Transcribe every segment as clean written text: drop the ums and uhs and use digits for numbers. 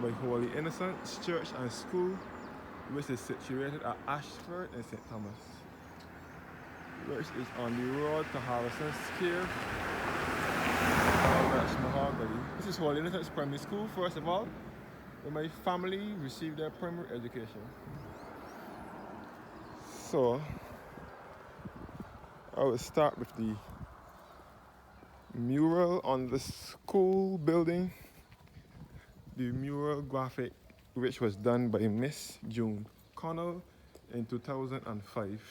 by Holy Innocents Church and School, which is situated at Ayshford in St. Thomas, which is on the road to Harrison's Cave, Mahogany. This is Holy Innocents Primary School, first of all, where my family received their primary education. So, I will start with the mural on the school building. The mural graphic, which was done by Miss June Connell in 2005.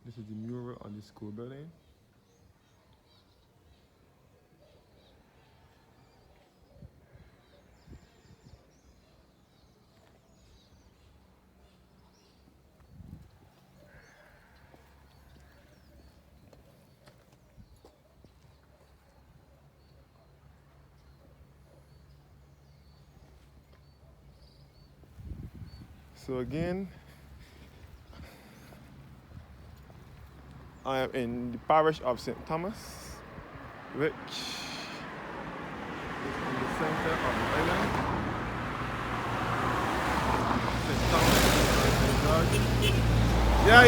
This is the mural on the school building. So again, I am in the parish of St. Thomas, which is in the center of the island. St. Thomas and St. George. Yeah.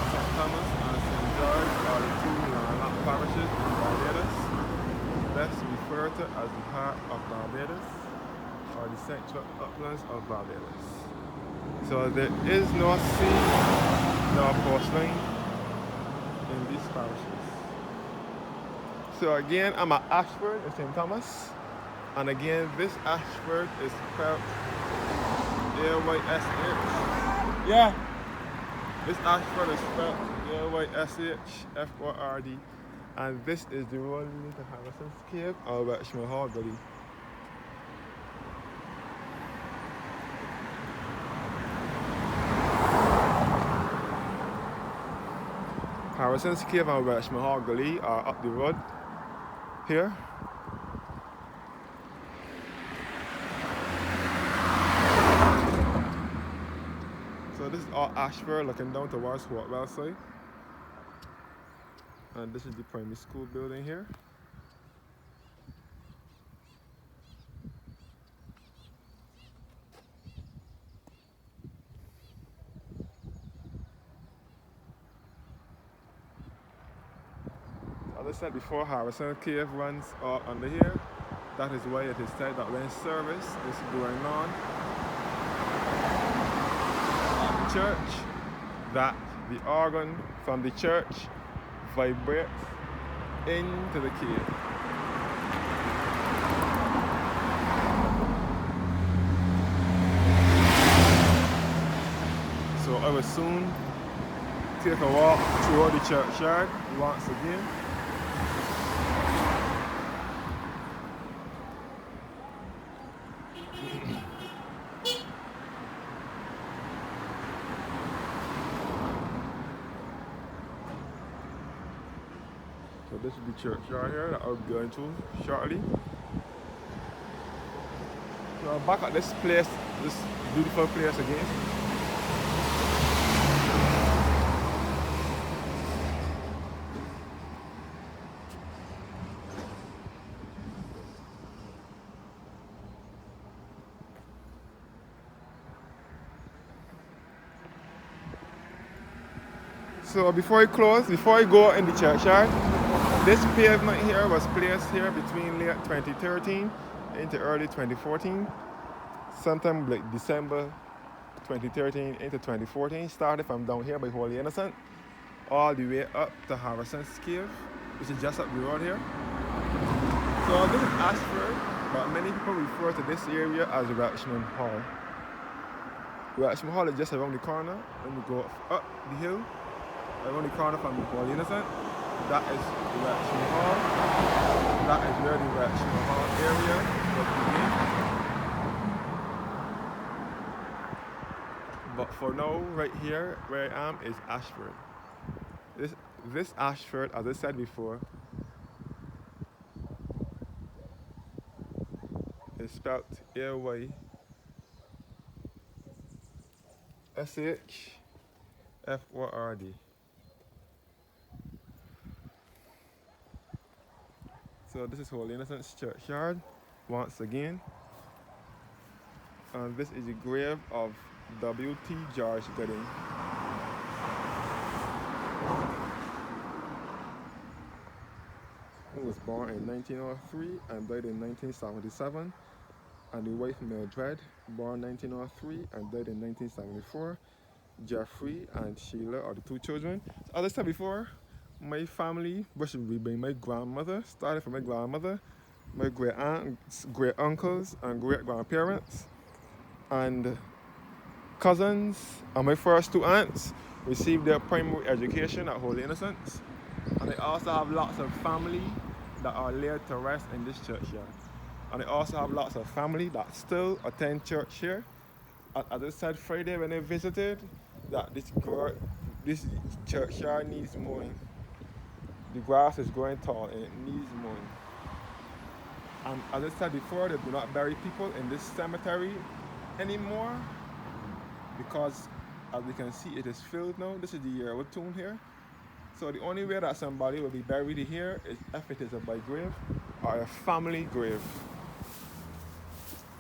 St. Thomas and St. George are the two landlocked parishes in Barbados, best referred to as the heart of Barbados, or the central uplands of Barbados. So there is no sea nor coastline in these parishes. So again, I'm at Ayshford in St. Thomas, and again this Ayshford is spelled A-Y-S-H. Yeah, this Ayshford is spelled A-Y-S-H-F-O-R-D, and this is the road leading to Harrison's Cave or Welshman Hall Gully. Harrison's Cave and Welshman Hall Gully are up the road here. So this is all Ayshford looking down towards Hopewell side. And this is the primary school building here. As I said before, Harrison Cave runs all under here. That is why it is said that when service is going on at the church, that the organ from the church vibrates into the cave. So I will soon take a walk through the churchyard once again. So this is the churchyard here that I'll be going to shortly. So I'm back at this place, this beautiful place again. So before I go in the churchyard, this pavement here was placed here between late 2013 into early 2014. Sometime like December 2013 into 2014. Started from down here by Holy Innocent, all the way up to Harrison's Cave, which is just up the road here. So this is Ayshford, but many people refer to this area as Welshman Hall. Welshman Hall is just around the corner when you go up the hill. Around the corner from the Holy Innocent, that is the Welshman Hall. That is where the Welshman Hall area will begin. But for now, right here where I am is Ayshford. This Ayshford, as I said before, is spelled A-Y-S-H-F-O-R-D. So this is Holy Innocents Churchyard once again. And this is the grave of W.T. George Gooding. Who was born in 1903 and died in 1977. And the wife Mildred, born 1903 and died in 1974. Jeffrey and Sheila are the two children. So as I said before, my family, which would be my grandmother, started from my grandmother, my great aunts, great uncles, and great grandparents, and cousins, and my first two aunts received their primary education at Holy Innocents. And I also have lots of family that are laid to rest in this churchyard. And I also have lots of family that still attend church here. As I said Friday when I visited, that this churchyard needs mowing. The grass is growing tall and it needs mowing. And as I said before, they do not bury people in this cemetery anymore because, as we can see, it is filled now. This is the yearwood tomb here. So the only way that somebody will be buried here is if it is a by grave or a family grave.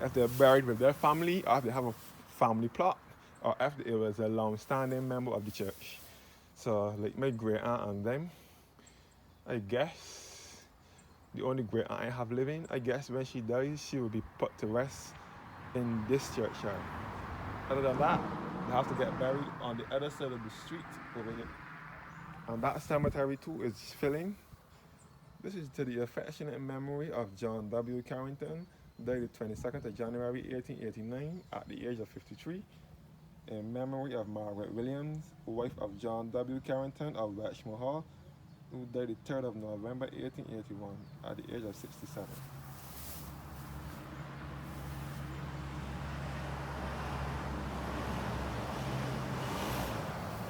If they're buried with their family, or if they have a family plot, or if it was a long-standing member of the church. So like my great aunt and them, I guess the only great aunt I have living, I guess when she dies, she will be put to rest in this churchyard. Other than that, they have to get buried on the other side of the street over here. And that cemetery too is filling. This is to the affectionate memory of John W. Carrington, died the 22nd of January 1889 at the age of 53. In memory of Margaret Williams, wife of John W. Carrington of Westmore Hall, who died the 3rd of November 1881 at the age of 67.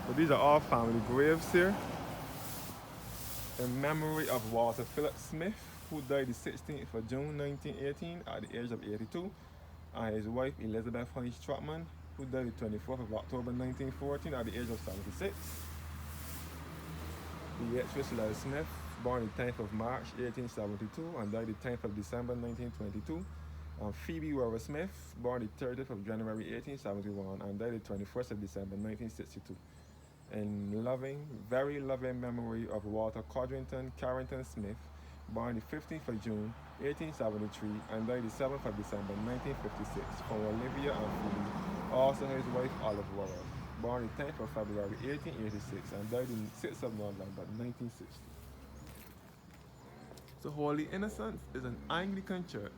But these are all family graves here. In memory of Walter Philip Smith, who died the 16th of June 1918 at the age of 82, and his wife Elizabeth Hunch Trotman, who died the 24th of October 1914 at the age of 76. Beatrice Lyle Smith, born the 10th of March 1872 and died the 10th of December 1922. And Phoebe Weber Smith, born the 30th of January 1871 and died the 21st of December 1962. In loving, very loving memory of Walter Codrington Carrington Smith, born the 15th of June 1873 and died the 7th of December 1956, from Olivia and Phoebe, also his wife Olive Worrell, born the 10th of February 1886 and died the 6th of November 1960. So Holy Innocents is an Anglican church.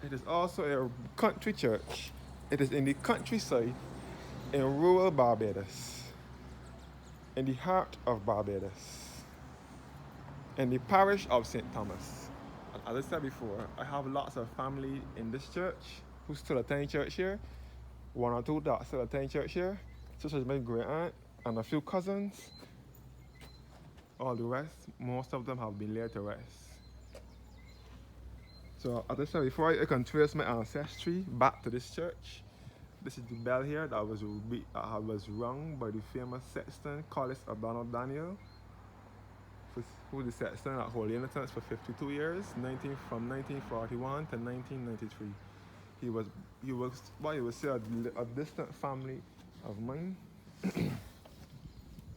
It is also a country church. It is in the countryside in rural Barbados, in the heart of Barbados, in the parish of St. Thomas. And as I said before, I have lots of family in this church who still attend church here. One or two that still attend church here, such as my great aunt and a few cousins. All the rest, most of them have been laid to rest. So as I said before, I can trace my ancestry back to this church. This is the bell here that was rung by the famous sexton Collis O'Donnell Daniel, who was the sexton at Holy Innocents for 52 years, from 1941 to 1993. He was what you would say a distant family of mine.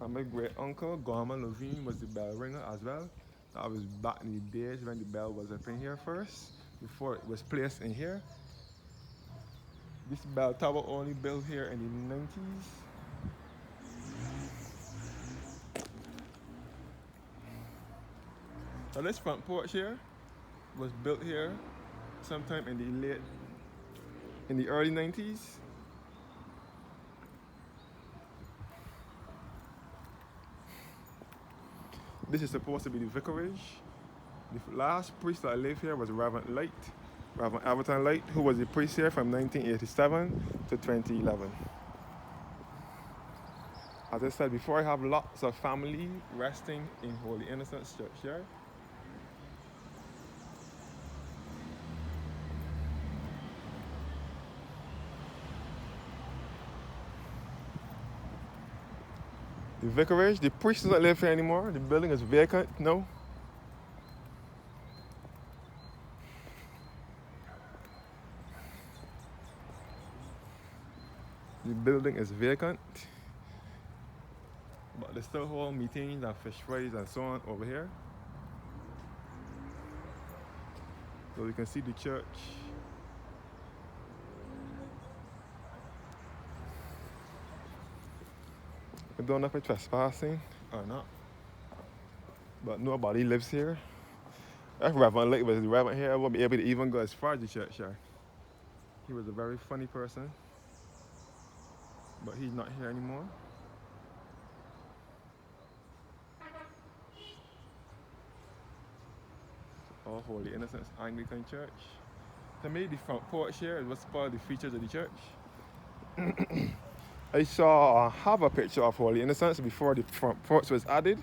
And my great uncle Gorman Levine was the bell ringer as well. That was back in the days when the bell was up in here first, before it was placed in here. This bell tower only built here in the 90s. So this front porch here was built here sometime in the early 90s. This is supposed to be the vicarage. The last priest that lived here was Reverend Everton Light, who was the priest here from 1987 to 2011. As I said before, I have lots of family resting in Holy Innocents Church here. The vicarage, the priest doesn't live here anymore. The building is vacant now. building is vacant, but they still hold meetings and fish fries and so on over here. So you can see the church. I don't know if it's trespassing or not, but nobody lives here. If Reverend Lake was the Reverend here, I wouldn't be able to even go as far as the churchyard. He was a very funny person, but he's not here anymore. All Holy Innocents Anglican Church. To me, the front porch here is what's part of the features of the church. I have a picture of Holy Innocents before the front porch was added,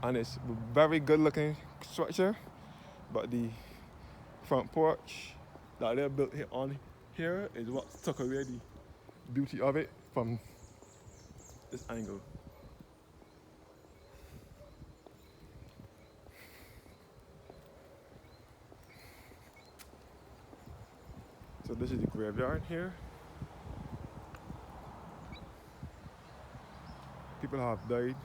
and it's a very good looking structure, but the front porch that they built here on here is what took away the beauty of it from this angle. So this is the graveyard here. People have died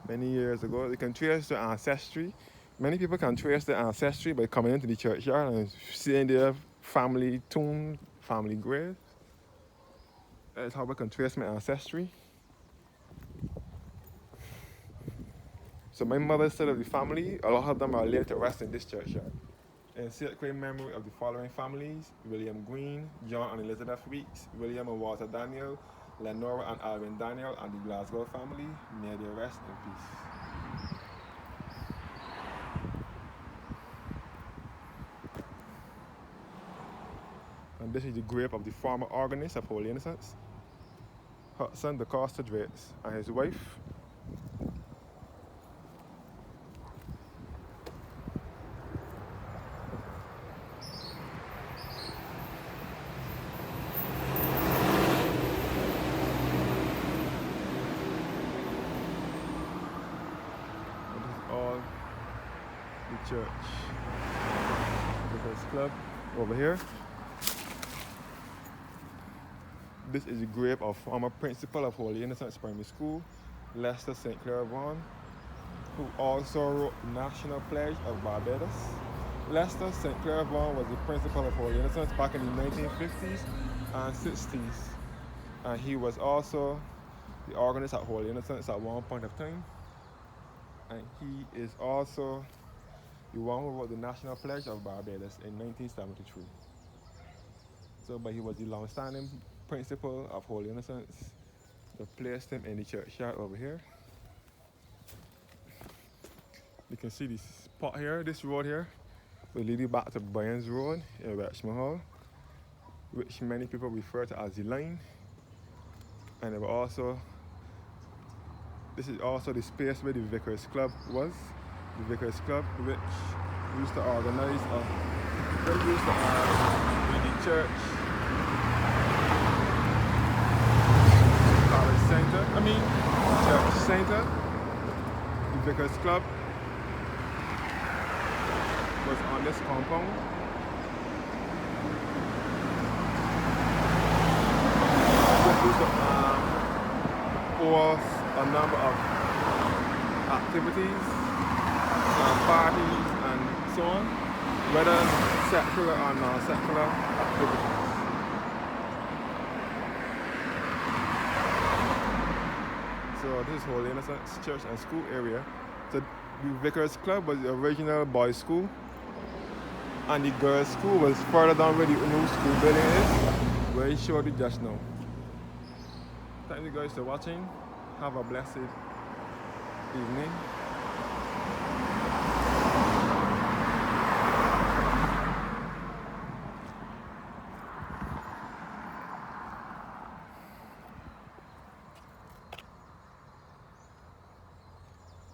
many years ago. They can trace their ancestry. Many people can trace their ancestry by coming into the churchyard and seeing their family tomb, family grave. That's how I can trace my ancestry. So my mother's side of the family, a lot of them are laid to rest in this churchyard. In sacred memory of the following families: William Green, John and Elizabeth Weeks, William and Walter Daniel, Lenora and Alvin Daniel, and the Glasgow family, may they rest in peace. And this is the grave of the former organist of Holy Innocents, Hudson de Costa Drates, and his wife. The church, the club over here. This is the grave of former principal of Holy Innocents Primary School, Lester St. Clair Vaughan, who also wrote the National Pledge of Barbados. Lester St. Clair Vaughan was the principal of Holy Innocents back in the 1950s and 60s, and he was also the organist at Holy Innocents at one point of time, and he is also the one who wrote the National Pledge of Barbados in 1973. So, but he was the long-standing principal of Holy Innocents. They placed him in the churchyard over here. You can see this spot here, this road here, will lead you back to Bryan's Road in Richmond Hall, which many people refer to as the line. And this is also the space where the Vicar's Club was. The Vicar's Club, which used to organize with the church church center. The Vicar's Club was on this compound. It used to host a number of activities, parties and so on, whether secular or non-secular activities. So this is Holy Innocents Church and School area. So the Vicar's Club was the original boys' school, and the girls' school was further down where the new school building is, where I showed you just now. Thank you guys for watching. Have a blessed evening.